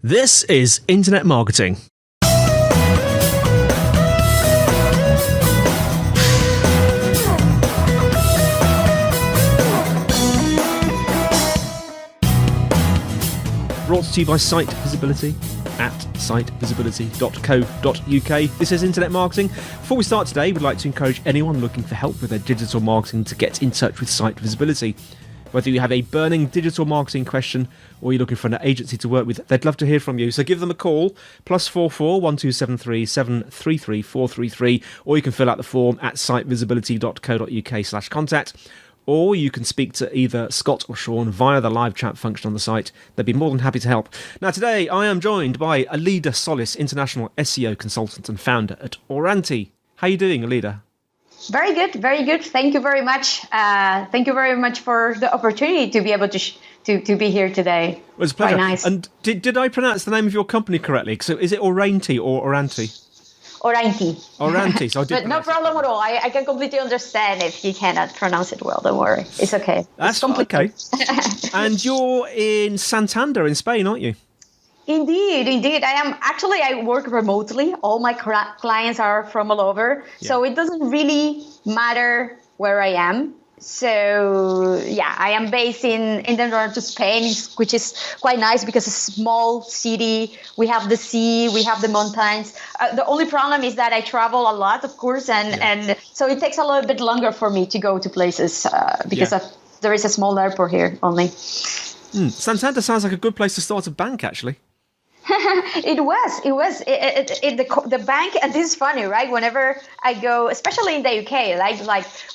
This is Internet Marketing. Brought to you by Site Visibility at sitevisibility.co.uk. This is Internet Marketing. Before we start today, we'd like to encourage anyone looking for help with their digital marketing to get in touch with Site Visibility. Whether you have a burning digital marketing question or you're looking for an agency to work with, they'd love to hear from you. So give them a call, +44 1273 733 433, or you can fill out the form at sitevisibility.co.uk/contact. Or you can speak to either Scott or Sean via the live chat function on the site. They'd be more than happy to help. Now, today I am joined by Aleyda Solis, International SEO consultant and founder at Orainti. How are you doing, Aleyda? Very good, very good. Thank you very much. Thank you very much for the opportunity to be able to be here today. It was a pleasure. Quite nice. And did I pronounce the name of your company correctly? So is it Orainti or Orainti? Orainti. Orainti. So I did. But no problem at all. I can completely understand if you cannot pronounce it well. Don't worry. It's okay. That's okay. And you're in Santander in Spain, aren't you? Indeed. I work remotely. All my clients are from all over. Yeah. So it doesn't really matter where I am. So yeah, I am based in the north of Spain, which is quite nice because it's a small city. We have the sea, we have the mountains. The only problem is that I travel a lot, of course, and so it takes a little bit longer for me to go to places because there is a small airport here only. Santander sounds like a good place to start a bank, actually. It was the bank, and this is funny, right? Whenever I go, especially in the UK, like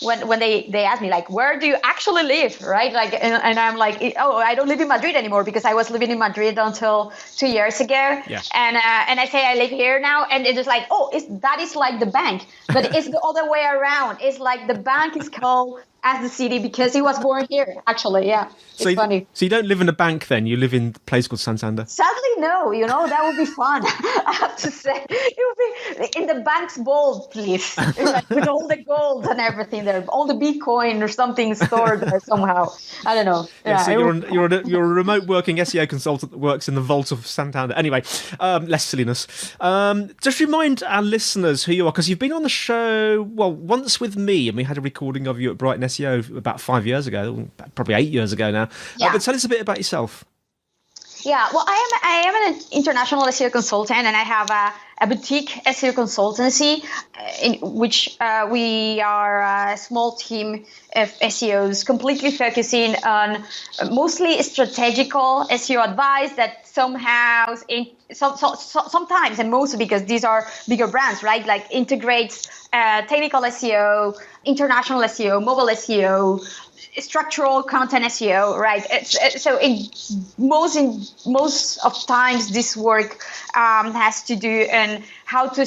when they ask me like, where do you actually live, right? Like, and I'm like, oh, I don't live in Madrid anymore because I was living in Madrid until 2 years ago. Yeah. And I say I live here now, and it is like, oh, that is like the bank, but it's the other way around. It's like the bank is called as the city because he was born here, actually. Yeah, it's funny. So you don't live in a bank then? You live in a place called Santander? Sadly, no. That would be fun. I have to say, it would be in the bank's vault, please, with all the gold and everything there, all the Bitcoin or something stored there somehow. I don't know. Yeah, so you're a remote working SEO consultant that works in the vault of Santander. Anyway, less silliness. Just remind our listeners who you are, because you've been on the show, well, once with me, and we had a recording of you at Brighton SEO about 5 years ago, probably 8 years ago now. Yeah. But tell us a bit about yourself. Yeah, well, I am an international SEO consultant, and I have a boutique SEO consultancy in which we are a small team of SEOs completely focusing on mostly strategical SEO advice that somehow, sometimes and mostly because these are bigger brands, right? Like integrates technical SEO, international SEO, mobile SEO, structural content SEO, right? So in most of times, this work has to do on how to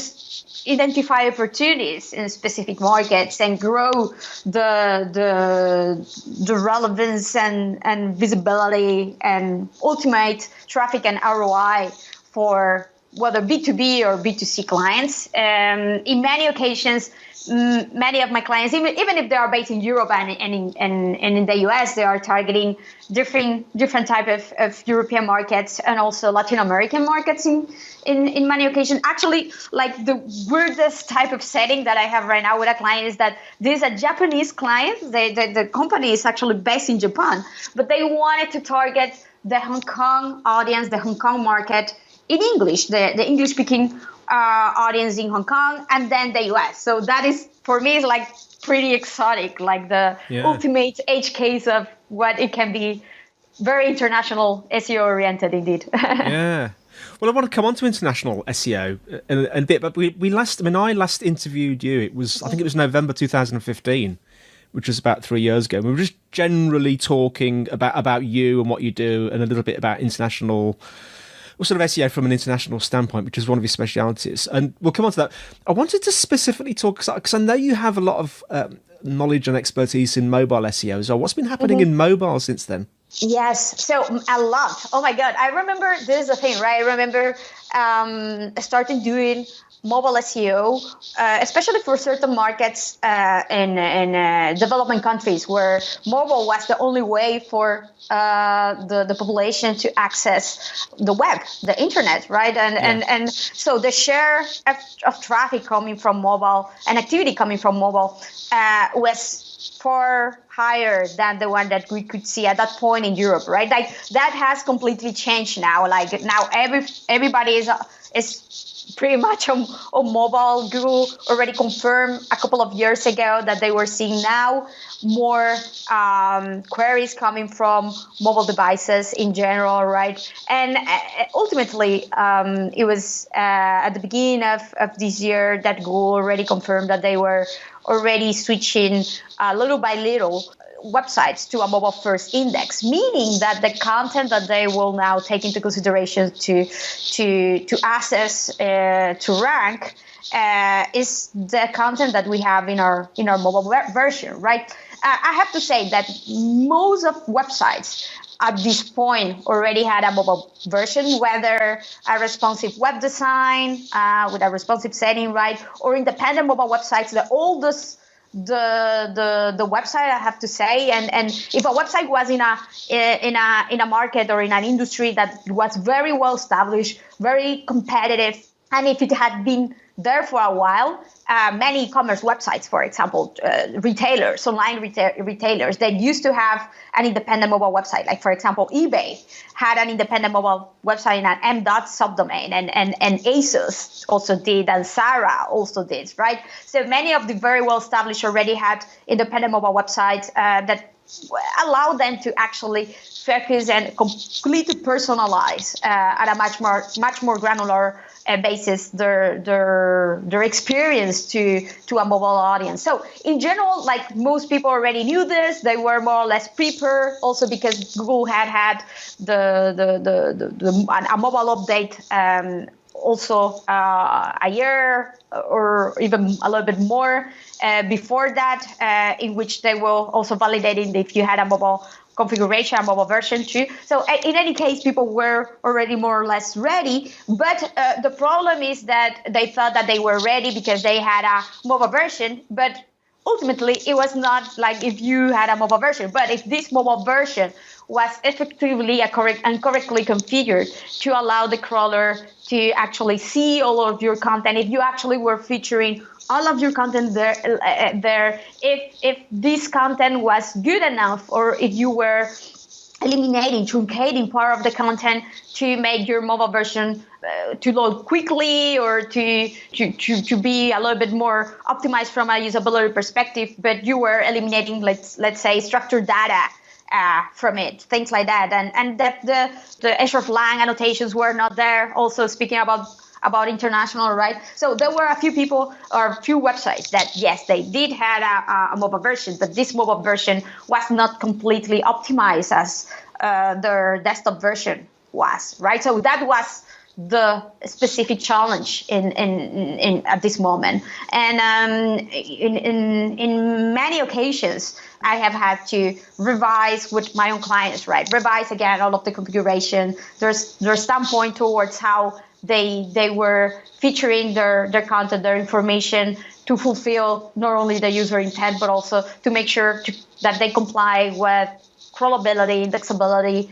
identify opportunities in specific markets and grow the relevance and visibility and ultimate traffic and ROI for whether B2B or B2C clients. In many occasions, many of my clients, even if they are based in Europe and in the US, they are targeting different type of European markets and also Latin American markets in many occasions. Actually, like the weirdest type of setting that I have right now with a client is that there's a Japanese client. The company is actually based in Japan, but they wanted to target the Hong Kong audience, the Hong Kong market in English, the English-speaking audience in Hong Kong, and then the US. So that is, for me, is like pretty exotic, like the ultimate edge case of what it can be. Very international SEO oriented indeed. Yeah. Well, I want to come on to international SEO in a bit, but I last interviewed you. I think it was November 2015, which was about 3 years ago. We were just generally talking about you and what you do, and a little bit about international, sort of SEO from an international standpoint, which is one of your specialities. And we'll come on to that. I wanted to specifically talk, because I know you have a lot of knowledge and expertise in mobile SEO. So what's been happening in mobile since then? Yes, so a lot. Oh my God. I remember, this is the thing, right? I remember starting doing mobile SEO, especially for certain markets in developing countries where mobile was the only way for the population to access the web, the internet, right? And so the share of traffic coming from mobile and activity coming from mobile was far higher than the one that we could see at that point in Europe, right? Like that has completely changed now. Like now everybody is pretty much on mobile. Google already confirmed a couple of years ago that they were seeing now more queries coming from mobile devices in general, right? And ultimately, it was at the beginning of this year that Google already confirmed that they were already switching little by little websites to a mobile first index, meaning that the content that they will now take into consideration to assess, to rank, is the content that we have in our mobile version, right? I have to say that most of websites at this point already had a mobile version, whether a responsive web design with a responsive setting, right, or independent mobile websites. The oldest the website, I have to say, and if a website was in a market or in an industry that was very well established, very competitive, and if it had been there for a while, many e-commerce websites, for example, retailers, online retailers that used to have an independent mobile website, like for example, eBay had an independent mobile website in an M.dot subdomain, and ASOS also did, and Zara also did, right? So many of the very well established already had independent mobile websites that allow them to actually focus and completely personalize at a much more granular basis their experience to a mobile audience. So in general, like most people already knew this, they were more or less prepared. Also because Google had a mobile update also a year or even a little bit more before that, in which they will also validating if you had a mobile configuration, a mobile version too. So in any case, people were already more or less ready. But the problem is that they thought that they were ready because they had a mobile version. But ultimately, it was not like if you had a mobile version. But if this mobile version was effectively and correctly configured to allow the crawler to actually see all of your content, if you actually were featuring all of your content there, if this content was good enough, or if you were eliminating, truncating part of the content to make your mobile version to load quickly, or to be a little bit more optimized from a usability perspective, but you were eliminating, let's say, structured data from it, things like that, and that the Hreflang annotations were not there. Also speaking about international, right? So there were a few people or a few websites that, yes, they did have a mobile version, but this mobile version was not completely optimized as their desktop version was, right? So that was the specific challenge in at this moment. And in many occasions, I have had to revise with my own clients, right? Revise again all of the configuration, their standpoint towards how they were featuring their content, their information, to fulfill not only the user intent, but also to make sure that they comply with crawlability, indexability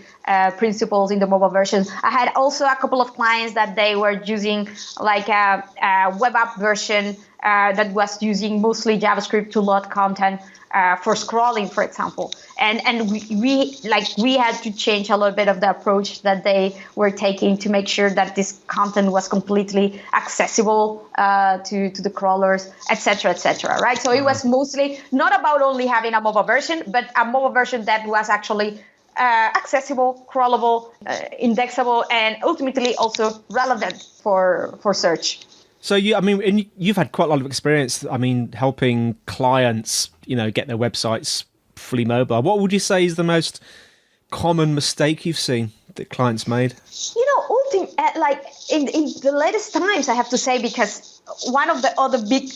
principles in the mobile versions. I had also a couple of clients that they were using like a web app version that was using mostly JavaScript to load content for scrolling, for example. And we had to change a little bit of the approach that they were taking to make sure that this content was completely accessible to the crawlers, etc., right? So it was mostly not about only having a mobile version, but a mobile version that was actually accessible, crawlable, indexable, and ultimately also relevant for search. So you've had quite a lot of experience, helping clients, get their websites fully mobile. What would you say is the most common mistake you've seen that clients made? Like in the latest times, I have to say, because one of the other big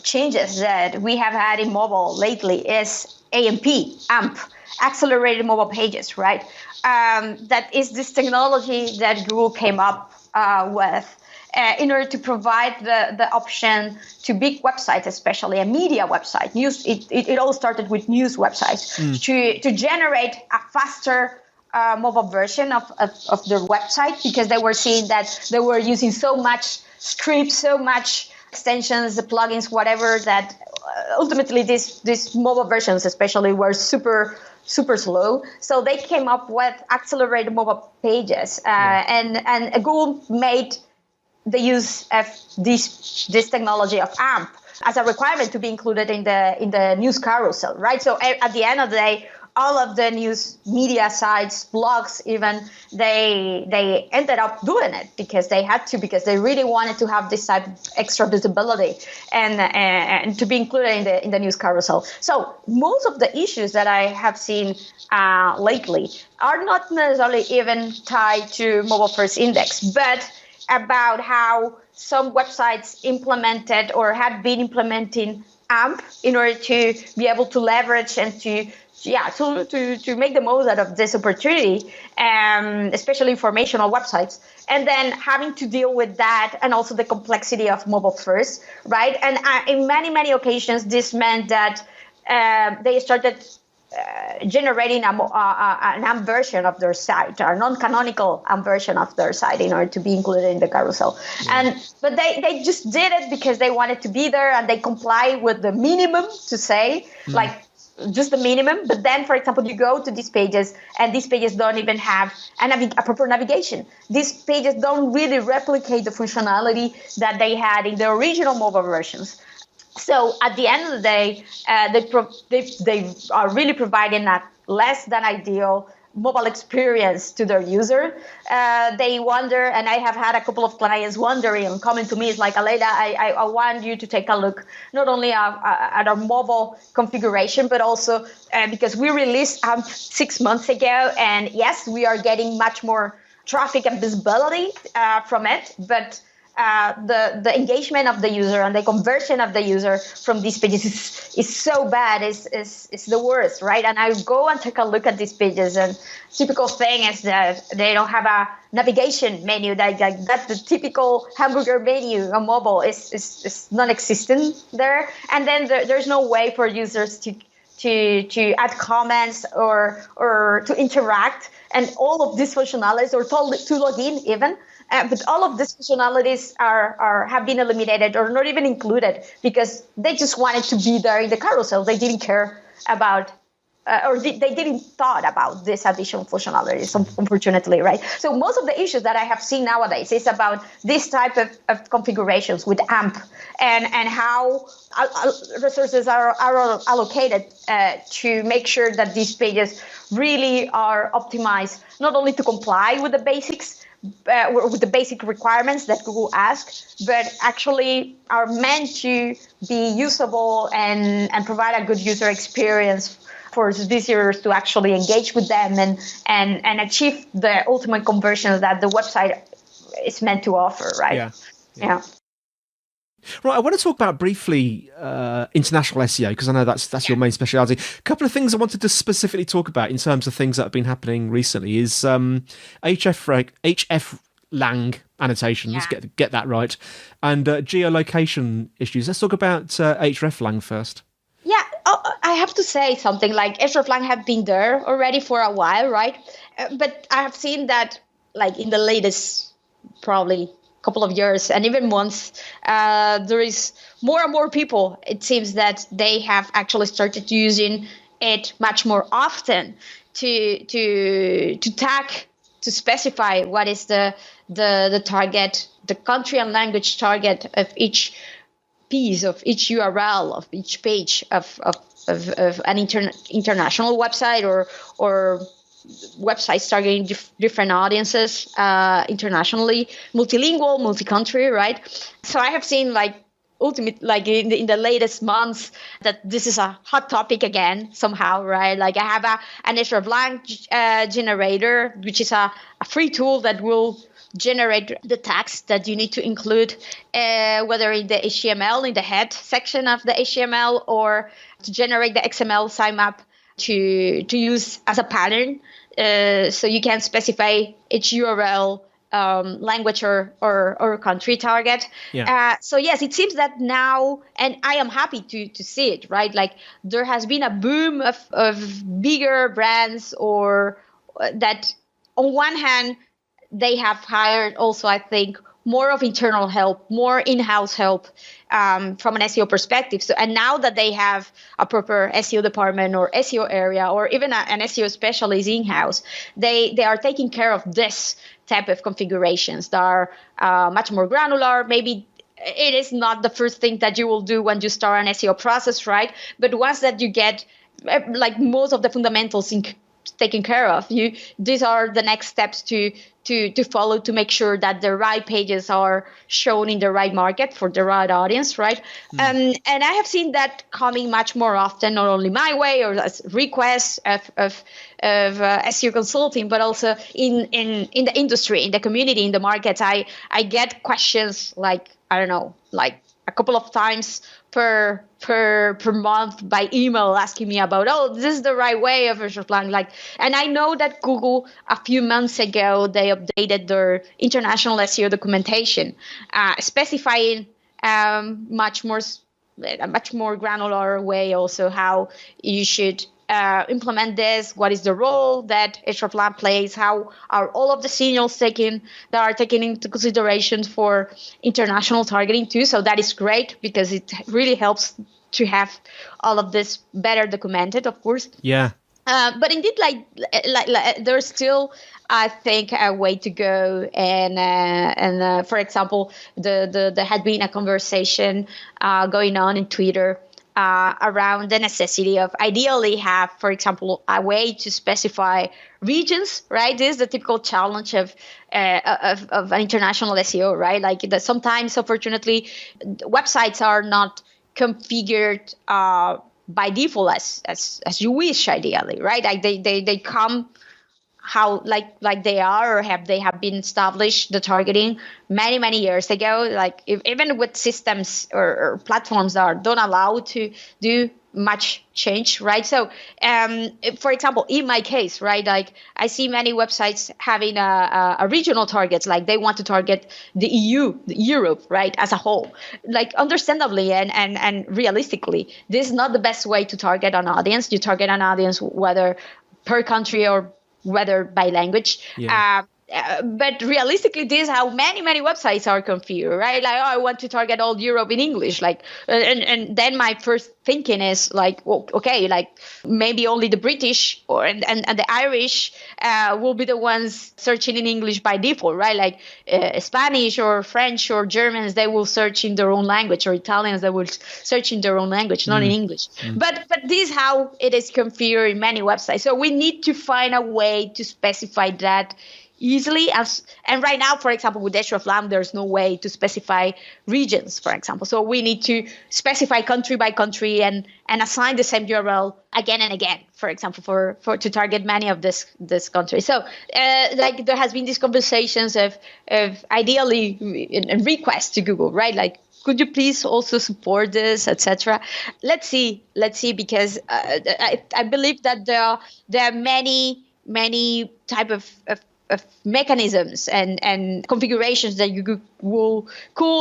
changes that we have had in mobile lately is AMP, accelerated mobile pages, right? That is this technology that Google came up with. in order to provide the option to big websites, especially a media website. News. It all started with news websites to generate a faster mobile version of their website, because they were seeing that they were using so much scripts, so much extensions, the plugins, whatever, that ultimately these mobile versions especially were super slow. So they came up with accelerated mobile pages, and Google made the use of this technology of AMP as a requirement to be included in the news carousel, right? So at the end of the day, all of the news media sites, blogs, even they ended up doing it because they had to, because they really wanted to have this type of extra visibility and to be included in the news carousel. So most of the issues that I have seen lately are not necessarily even tied to mobile first index, but about how some websites implemented or had been implementing AMP in order to be able to leverage and to make the most out of this opportunity, especially informational websites, and then having to deal with that and also the complexity of mobile first, right? And in many occasions, this meant that they started generating an AMP version of their site, or non-canonical AMP version of their site, in order to be included in the carousel. But they just did it because they wanted to be there, and they comply with the minimum to say, like, just the minimum. But then, for example, you go to these pages, and these pages don't even have a proper navigation. These pages don't really replicate the functionality that they had in the original mobile versions. So at the end of the day, they are really providing a less than ideal mobile experience to their user. They wonder, and I have had a couple of clients wondering and coming to me, it's like, Aleyda, I want you to take a look not only at our mobile configuration, but also because we released AMP 6 months ago, and yes, we are getting much more traffic and visibility from it, but the engagement of the user and the conversion of the user from these pages is so bad, is the worst, right? And I go and take a look at these pages, and typical thing is that they don't have a navigation menu. That's the typical hamburger menu on mobile is non-existent there. And then there's no way for users to add comments or to interact, and all of these functionalities, or to log in even. But all of these functionalities have been eliminated or not even included because they just wanted to be there in the carousel. They didn't care about, they didn't thought about this additional functionalities, unfortunately, right? So most of the issues that I have seen nowadays is about this type of configurations with AMP and how resources are allocated to make sure that these pages really are optimized, not only to comply with the basics, with the basic requirements that Google asks, but actually are meant to be usable and provide a good user experience for visitors to actually engage with them and achieve the ultimate conversions that the website is meant to offer, right? Yeah. Right, I want to talk about briefly international SEO, because I know that's your main speciality. A couple of things I wanted to specifically talk about in terms of things that have been happening recently is hreflang annotations, get that right, and geolocation issues. Let's talk about hreflang first. Yeah, I have to say something, like Hreflang have been there already for a while, right? But I have seen that, like, in the latest probably couple of years and even months, there is more and more people, it seems, that they have actually started using it much more often to tag, to specify what is the target, the country and language target of each piece, of each URL, of each page of an international website or websites targeting different audiences internationally, multilingual, multi-country, right? So I have seen, like, in the latest months, that this is a hot topic again somehow, right? Like, I have an Hreflang generator, which is a free tool that will generate the tags that you need to include, whether in the HTML, in the head section of the HTML, or to generate the XML sitemap to use as a pattern. So you can specify each URL language or country target. Yeah. So yes, it seems that now, and I am happy to see it, right? Like there has been a boom of bigger brands or that on one hand, they have hired also, I think, more of internal help, more in-house help from an SEO perspective. So, and now that they have a proper SEO department or SEO area or even an SEO specialist in-house, they are taking care of this type of configurations that are much more granular. Maybe it is not the first thing that you will do when you start an SEO process, right? But once that you get like most of the fundamentals taken care of, these are the next steps to follow to make sure that the right pages are shown in the right market for the right audience, right? And I have seen that coming much more often, not only my way or as requests of SEO consulting, but also in the industry, in the community, in the markets. I get questions like, I don't know, like a couple of times per month by email asking me about, this is the right way of Hreflang. Like, and I know that Google a few months ago, they updated their international SEO documentation, specifying a much more granular way also how you should implement this, what is the role that Hreflang plays, how are all of the signals taken into consideration for international targeting too. So that is great because it really helps to have all of this better documented, of course. Yeah. But indeed, like there's still, I think, a way to go. And for example, there had been a conversation going on in Twitter around the necessity of ideally have, for example, a way to specify regions, right? This is the typical challenge of an international SEO, right? Like that sometimes, unfortunately, websites are not configured by default as you wish, ideally, right? Like they come how like they are, or they have been established, the targeting many years ago. Like even with systems or platforms that don't allow to do much change, right? So for example, in my case, right, like I see many websites having a regional targets, like they want to target the EU, Europe, right, as a whole. Like understandably and realistically, this is not the best way to target an audience. You target an audience whether per country or whether by language. Yeah. But realistically, this is how many websites are configured, right? Like, I want to target all Europe in English. Like, and then my first thinking is like, well, okay, like maybe only the British and the Irish will be the ones searching in English by default, right? Like Spanish or French or Germans, they will search in their own language, or Italians, they will search in their own language, not in English. But this is how it is configured in many websites. So we need to find a way to specify that easily. And right now, for example, with Hreflang, there's no way to specify regions, for example. So we need to specify country by country and assign the same URL again and again, for example, for to target many of this countries. So like there has been these conversations of ideally and requests to Google, right? Like, could you please also support this, etc. Let's see, because I believe that there are many type of mechanisms and configurations that you could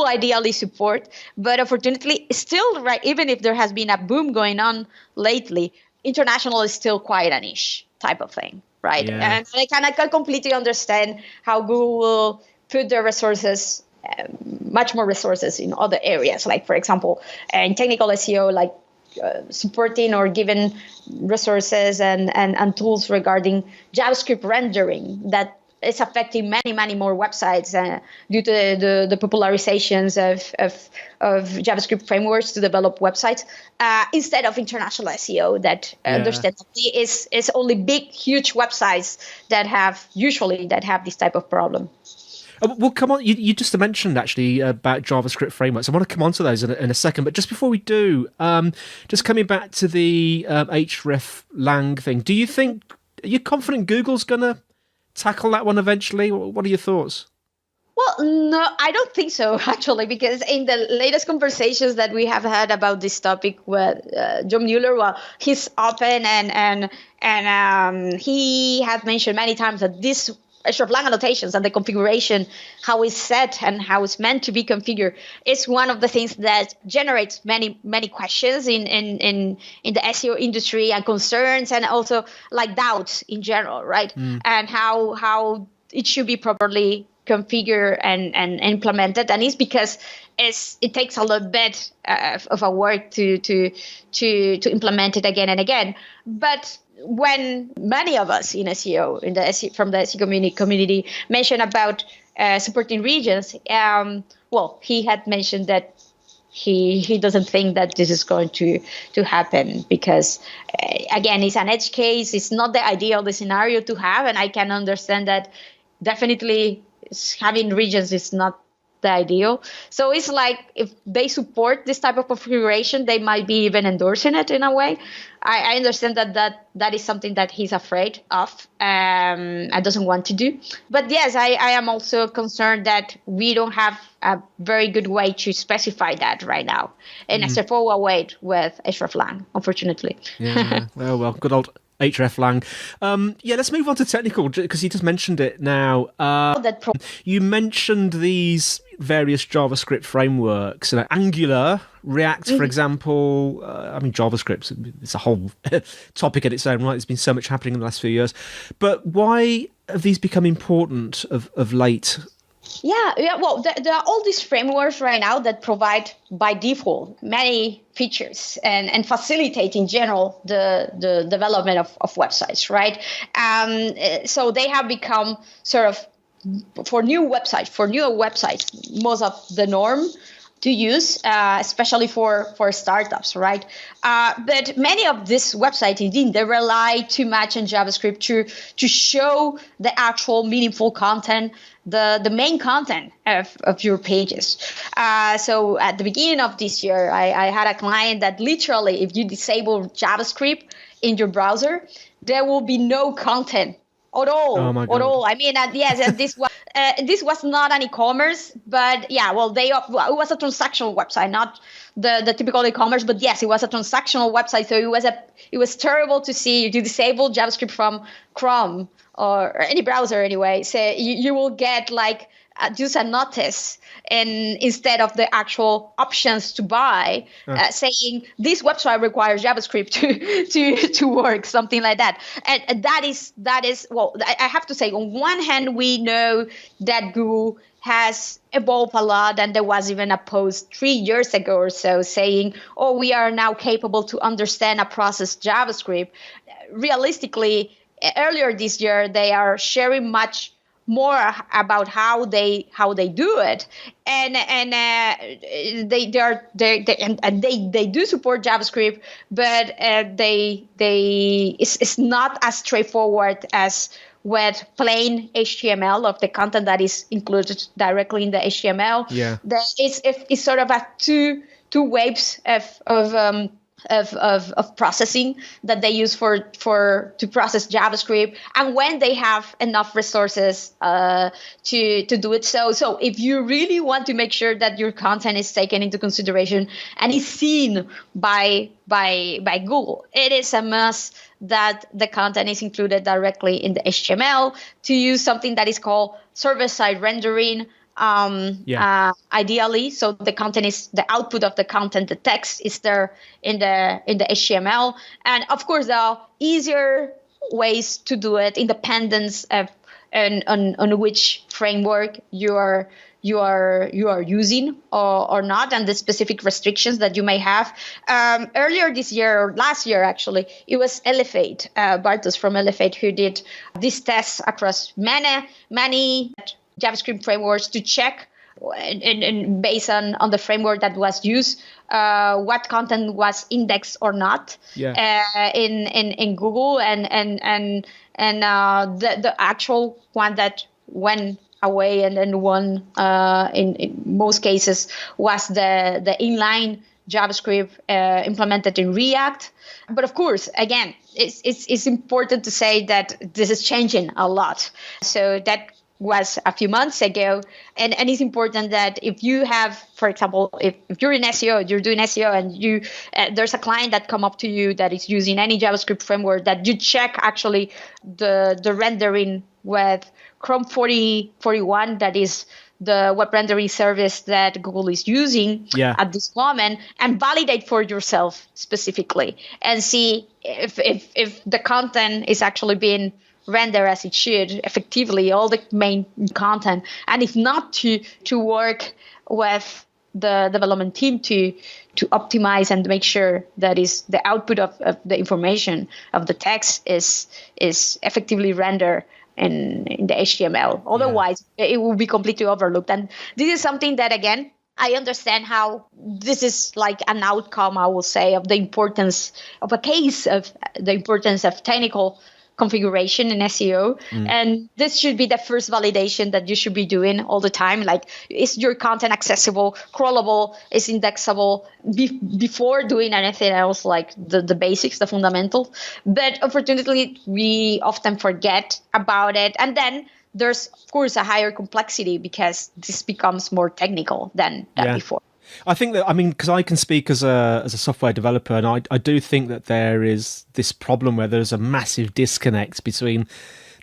ideally support, but unfortunately, still, right, even if there has been a boom going on lately, international is still quite a niche type of thing, right? Yeah. And I can completely understand how Google will put their resources, much more resources in other areas, like for example, in technical SEO, like supporting or giving resources and tools regarding JavaScript rendering that is affecting many more websites due to the popularizations of JavaScript frameworks to develop websites, instead of international SEO that understandably is only big, huge websites that have this type of problem. Well, come on. You just mentioned actually about JavaScript frameworks. I want to come on to those in a second, but just before we do, just coming back to the Hreflang thing, are you confident Google's going to tackle that one eventually? What are your thoughts? Well, no, I don't think so, actually, because in the latest conversations that we have had about this topic with John Mueller, well, he's open and he has mentioned many times that this Hreflang annotations and the configuration, how it's set and how it's meant to be configured, is one of the things that generates many questions in the SEO industry, and concerns, and also like doubts in general, right? And how it should be properly configured and implemented. And it's because it takes a little bit of a work to implement it again and again. But when many of us in SEO, from the SEO community mention about supporting regions, he had mentioned that he doesn't think that this is going to happen, because again, it's an edge case. It's not the ideal scenario to have, and I can understand that. Definitely having regions is not the ideal. So it's like, if they support this type of configuration, they might be even endorsing it in a way. I understand that is something that he's afraid of and doesn't want to do. But yes, I am also concerned that we don't have a very good way to specify that right now in a straightforward way with Hreflang, unfortunately. Yeah, well, good old Hreflang. Let's move on to technical, because you just mentioned it now. You mentioned these various JavaScript frameworks, Angular, React, for example. JavaScript, it's a whole topic in its own right. There's been so much happening in the last few years. But why have these become important of late? Yeah. Well, there are all these frameworks right now that provide by default many features and facilitate in general the development of websites, right? So they have become sort of, for newer websites, most of the norm to use, especially for startups, right? But many of these websites, indeed, they rely too much on JavaScript to show the actual meaningful content, the main content of your pages. So at the beginning of this year, I had a client that literally, if you disable JavaScript in your browser, there will be no content at all. Oh my God. At all. I mean, yes, this was not an e-commerce, but yeah, it was a transactional website, not the typical e-commerce, but yes, it was a transactional website. So it was terrible to see. You disable JavaScript from Chrome or any browser anyway. So you will get like just a notice, and instead of the actual options to buy, saying this website requires JavaScript to work, something like that. And that is well, I have to say, on one hand, we know that Google has evolved a lot, and there was even a post 3 years ago or so saying, we are now capable to understand and process JavaScript. Realistically, earlier this year, they are sharing much more about how they do it, and they do support JavaScript, but it's not as straightforward as with plain HTML of the content that is included directly in the HTML. Yeah, it's sort of a two waves of processing that they use to process JavaScript, and when they have enough resources to do it. So if you really want to make sure that your content is taken into consideration and is seen by Google, it is a must that the content is included directly in the HTML, to use something that is called server-side rendering. Ideally, so the content is the output of the content, the text is there in the HTML, and of course there are easier ways to do it, independence of on which framework you are using or not, and the specific restrictions that you may have. Earlier this year, or last year actually, it was Elevate, Bartos from Elevate, who did this test across many JavaScript frameworks to check, and based on the framework that was used, what content was indexed or not in Google, and the actual one that went away and then won in most cases was the inline JavaScript implemented in React. But of course, again, it's important to say that this is changing a lot. So that was a few months ago, and it's important that if you have, for example, if you're in SEO, you're doing SEO, and you there's a client that come up to you that is using any JavaScript framework, that you check actually the rendering with Chrome 4041, that is the web rendering service that Google is using at this moment, and validate for yourself specifically and see if the content is actually being rendered as it should effectively, all the main content, and if not, to work with the development team to optimize and make sure that is the output of the information of the text is effectively rendered in the HTML. Otherwise, it will be completely overlooked. And this is something that, again, I understand how this is like an outcome, I will say, of the importance of a case of the importance of technical configuration in SEO. And this should be the first validation that you should be doing all the time. Like, is your content accessible, crawlable, is indexable before doing anything else, like the basics, the fundamentals. But unfortunately, we often forget about it. And then there's, of course, a higher complexity because this becomes more technical than before. I think that, because I can speak as a software developer, and I do think that there is this problem where there's a massive disconnect between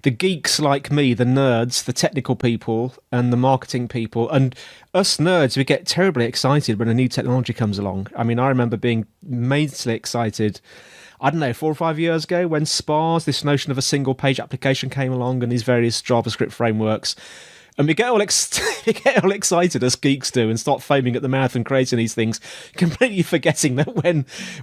the geeks like me, the nerds, the technical people, and the marketing people. And us nerds, we get terribly excited when a new technology comes along. I remember being immensely excited, 4 or 5 years ago, when SPAs, this notion of a single page application, came along, and these various JavaScript frameworks. And we get all excited, as geeks do, and start foaming at the mouth and creating these things, completely forgetting that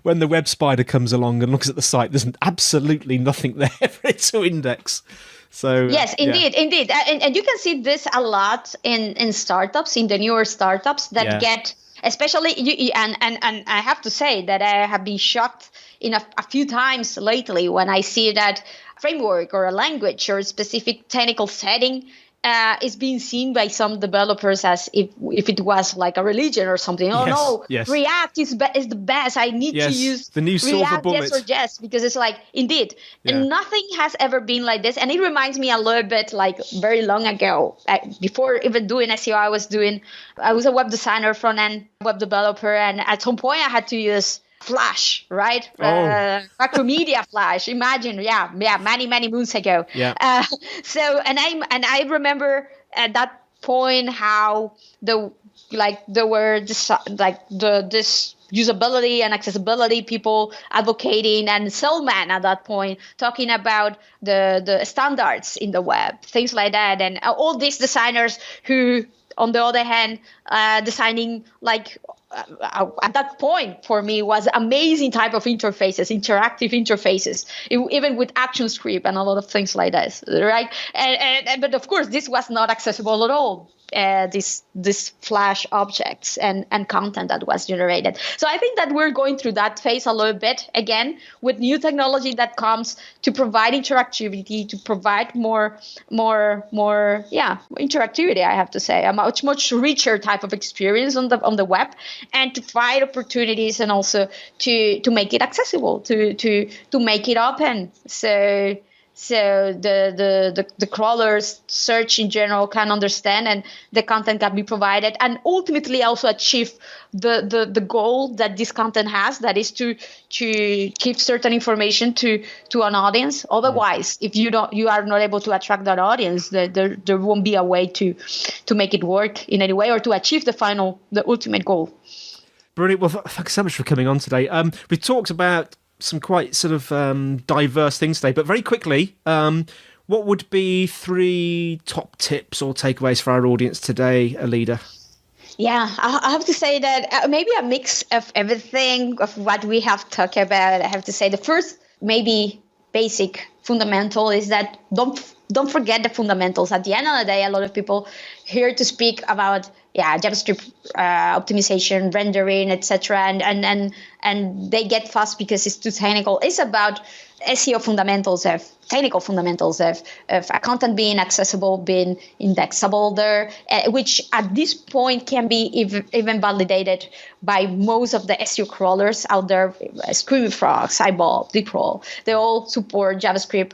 when the web spider comes along and looks at the site, there's absolutely nothing there for it to index. So yes, indeed. And you can see this a lot in startups, in the newer startups that get, especially, and I have to say that I have been shocked in a few times lately when I see that framework or a language or a specific technical setting is being seen by some developers as if it was like a religion or something. React is the best. I need to use the new silver React, bullet. yes or yes, because it's like, indeed. And nothing has ever been like this. And it reminds me a little bit like very long ago. Before even doing SEO, I was a web designer, front-end web developer. And at some point I had to use Flash, right? Macromedia Flash. Imagine, many moons ago. I remember at that point how there were this usability and accessibility people advocating, and Selman at that point talking about the standards in the web, things like that, and all these designers who, on the other hand, designing at that point for me was amazing type of interfaces, interactive interfaces, even with ActionScript and a lot of things like that, right? But of course, this was not accessible at all. This Flash objects and content that was generated. So I think that we're going through that phase a little bit again with new technology that comes to provide interactivity, to provide more interactivity. I have to say, a much richer type of experience on the web, and to provide opportunities and also to make it accessible, to make it open. So the crawlers, search in general, can understand, and the content can be provided, and ultimately also achieve the goal that this content has, that is to give certain information to an audience. Otherwise, if you are not able to attract that audience, there won't be a way to make it work in any way, or to achieve the ultimate goal. Brilliant. Well, thanks so much for coming on today. We've talked about some quite sort of diverse things today, but very quickly, what would be 3 top tips or takeaways for our audience today, Aleyda? Yeah, I have to say that maybe a mix of everything of what we have talked about. I have to say the first, maybe basic fundamental, is that don't forget the fundamentals. At the end of the day, a lot of people hear to speak about JavaScript optimization, rendering, etc., and they get fussed because it's too technical. It's about SEO fundamentals, of technical fundamentals of a content being accessible, being indexable there, which at this point can be even validated by most of the SEO crawlers out there. Screaming Frog, Cyball, Deepcrawl, they all support JavaScript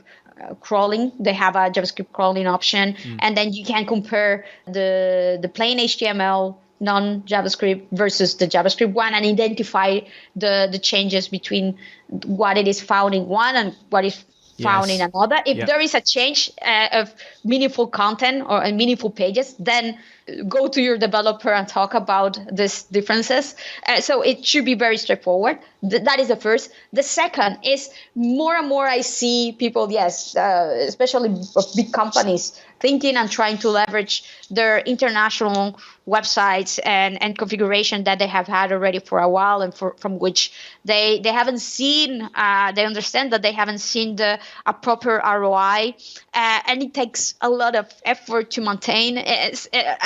crawling. They have a JavaScript crawling option, and then you can compare the plain HTML non-JavaScript versus the JavaScript one, and identify the changes between what it is found in one and what is found in another. If Yep. there is a change of meaningful content or meaningful pages, then go to your developer and talk about these differences. So it should be very straightforward. That is the first. The second is more and more I see people, especially big companies, thinking and trying to leverage their international websites and configuration that they have had already for a while, and from which they haven't seen, they understand that they haven't seen a proper ROI, and it takes a lot of effort to maintain.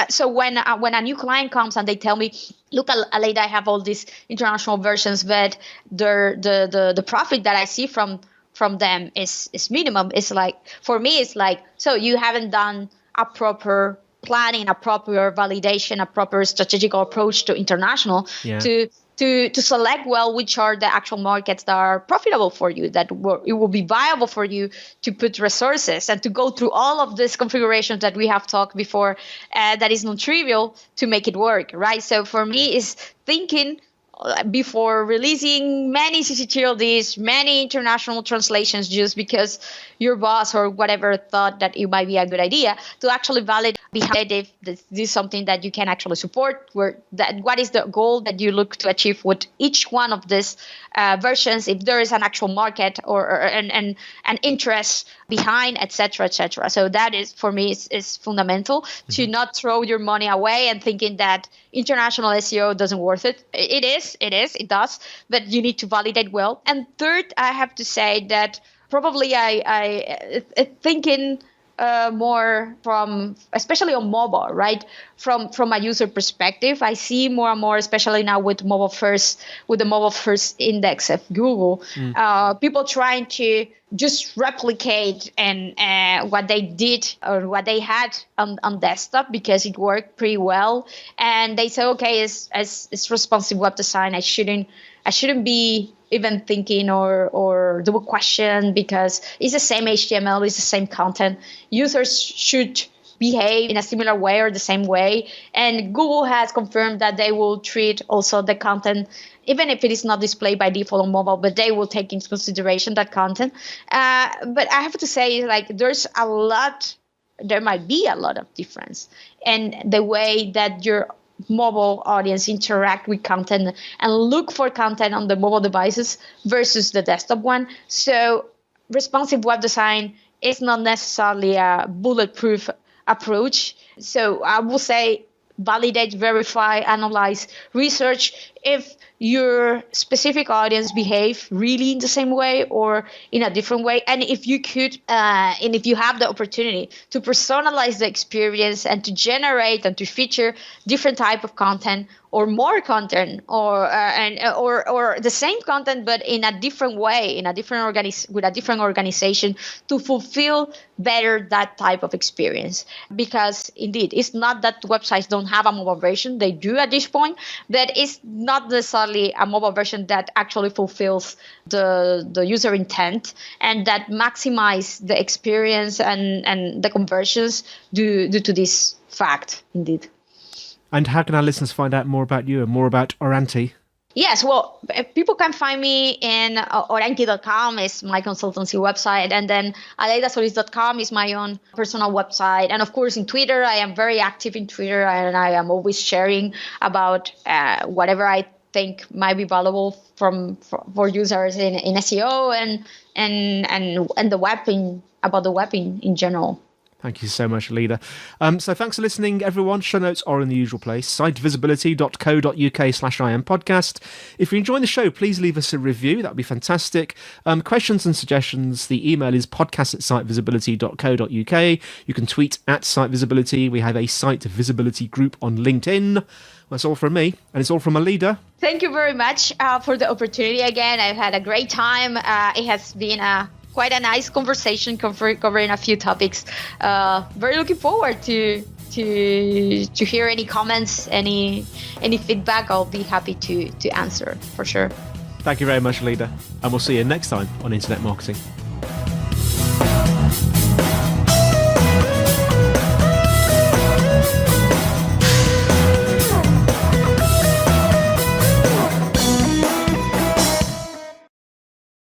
So when a new client comes and they tell me, look, Aleyda, I have all these international versions, but the profit that I see from them is minimum. It's like, for me, it's like, so you haven't done a proper planning, a proper validation, a proper strategical approach to international to select well which are the actual markets that are profitable for you, that it will be viable for you to put resources and to go through all of these configurations that we have talked before. That is non-trivial to make it work, right? So for me, is thinking before releasing many CCTLDs, many international translations, just because your boss or whatever thought that it might be a good idea, to actually validate if this is something that you can actually support, what is the goal that you look to achieve with each one of these versions, if there is an actual market or an interest behind, etc., etc. So that is, for me, is fundamental, to not throw your money away and thinking that international SEO doesn't worth it. It does, but you need to validate well. And third, I have to say that probably I thinking more from, especially on mobile, right? From a user perspective, I see more and more, especially now with the mobile first index of Google, people trying to just replicate and what they did or what they had on desktop because it worked pretty well, and they say, okay, it's responsive web design. I shouldn't be even thinking or do a question because it's the same HTML, it's the same content. Users should behave in a similar way or the same way. And Google has confirmed that they will treat also the content, even if it is not displayed by default on mobile, but they will take into consideration that content. But I have to say, like, there might be a lot of difference in the way that your mobile audience interact with content and look for content on the mobile devices versus the desktop one. So responsive web design is not necessarily a bulletproof approach. So I will say validate, verify, analyze, research if your specific audience behave really in the same way or in a different way. And if you could, and if you have the opportunity to personalize the experience and to generate and to feature different type of content or more content or the same content, but in a different way, in a different with a different organization to fulfill better that type of experience. Because indeed, it's not that websites don't have a mobile version. They do at this point, but it's not necessarily a mobile version that actually fulfills the user intent and that maximize the experience and the conversions due to this fact, indeed. And how can our listeners find out more about you and more about Orainti? Yes, well, people can find me in Orainti.com is my consultancy website, and then aleydasolis.com is my own personal website. And of course, in Twitter, I am very active in Twitter, and I am always sharing about whatever I think might be valuable for users in SEO and the web about the web in general. Thank you so much, Aleyda. So thanks for listening, everyone. Show notes are in the usual place, sitevisibility.co.uk/IM podcast. If you're enjoying the show, please leave us a review. That would be fantastic. Questions and suggestions, the email is podcast@sitevisibility.co.uk. You can tweet @sitevisibility. We have a Site Visibility group on LinkedIn. That's all from me, and it's all from Aleyda. Thank you very much for the opportunity again. I've had a great time. It has been quite a nice conversation covering a few topics. Very looking forward to hear any comments, any feedback. I'll be happy to answer for sure. Thank you very much, Aleyda, and we'll see you next time on Internet Marketing.